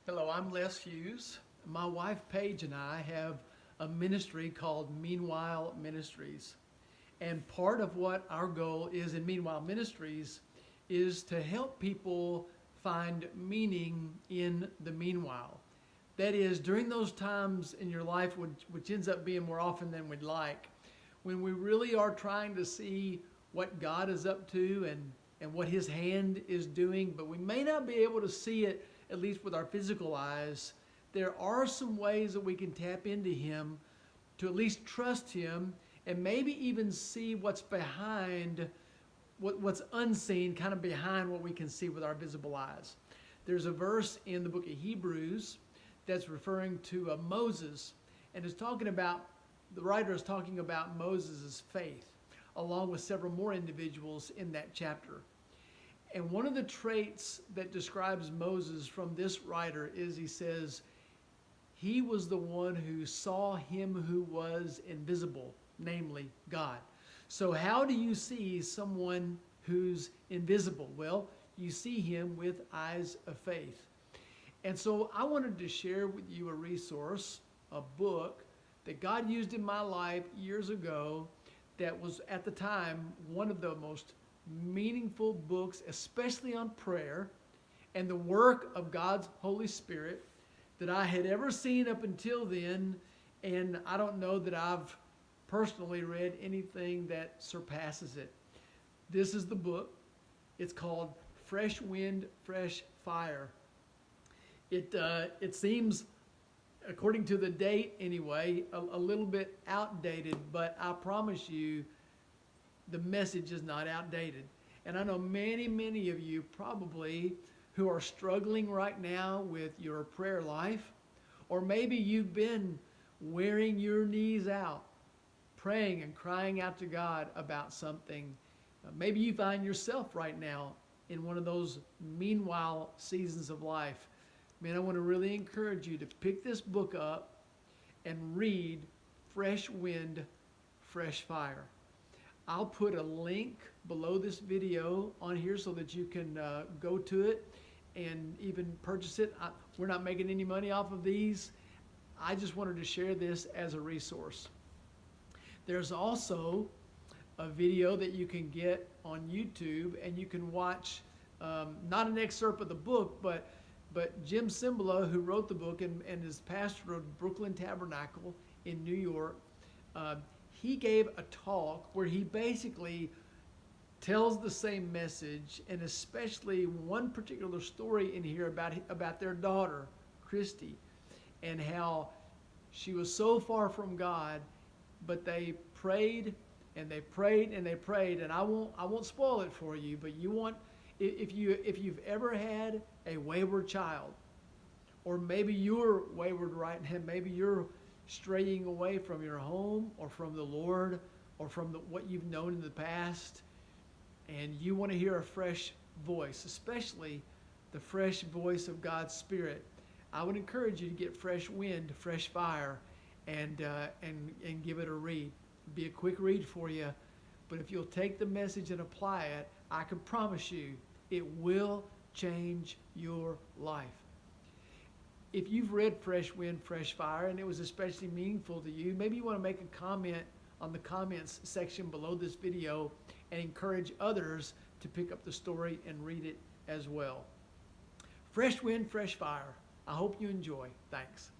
Hello, I'm Les Hughes. My wife Paige and I have a ministry called Meanwhile Ministries. And part of what our goal is in Meanwhile Ministries is to help people find meaning in the meanwhile. That is, during those times in your life, which ends up being more often than we'd like, when we really are trying to see what God is up to and what His hand is doing, but we may not be able to see it, at least with our physical eyes. There are some ways that we can tap into Him to at least trust Him and maybe even see what's behind, what's unseen, kind of behind what we can see with our visible eyes. There's a verse in the book of Hebrews that's referring to Moses, and the writer is talking about Moses' faith, along with several more individuals in that chapter. And one of the traits that describes Moses from this writer is he says, he was the one who saw Him who was invisible, namely God. So how do you see someone who's invisible? Well, you see Him with eyes of faith. And so I wanted to share with you a resource, a book that God used in my life years ago that was at the time one of the most meaningful books, especially on prayer and the work of God's Holy Spirit that I had ever seen up until then. And I don't know that I've personally read anything that surpasses it. This is the book. It's called Fresh Wind, Fresh Fire. It seems, according to the date anyway, a little bit outdated, but I promise you the message is not outdated. And I know many, many of you probably who are struggling right now with your prayer life, or maybe you've been wearing your knees out, praying and crying out to God about something. Maybe you find yourself right now in one of those meanwhile seasons of life. Man, I want to really encourage you to pick this book up and read Fresh Wind, Fresh Fire. I'll put a link below this video on here so that you can go to it and even purchase it. We're not making any money off of these. I just wanted to share this as a resource. There's also a video that you can get on YouTube, and you can watch not an excerpt of the book, but Jim Cymbala, who wrote the book and is pastor of Brooklyn Tabernacle in New York, he gave a talk where he basically tells the same message, and especially one particular story in here about their daughter, Christy, and how she was so far from God, but they prayed and they prayed and they prayed. And I won't spoil it for you, but if you've ever had a wayward child, or maybe you're wayward right now, maybe you're straying away from your home or from the Lord or from what you've known in the past, and you want to hear a fresh voice, especially the fresh voice of God's Spirit, I would encourage you to get Fresh Wind, Fresh Fire, and give it a read. It'll be a quick read for you, but if you'll take the message and apply it, I can promise you it will change your life. If you've read Fresh Wind, Fresh Fire, and it was especially meaningful to you, maybe you want to make a comment on the comments section below this video and encourage others to pick up the story and read it as well. Fresh Wind, Fresh Fire. I hope you enjoy. Thanks.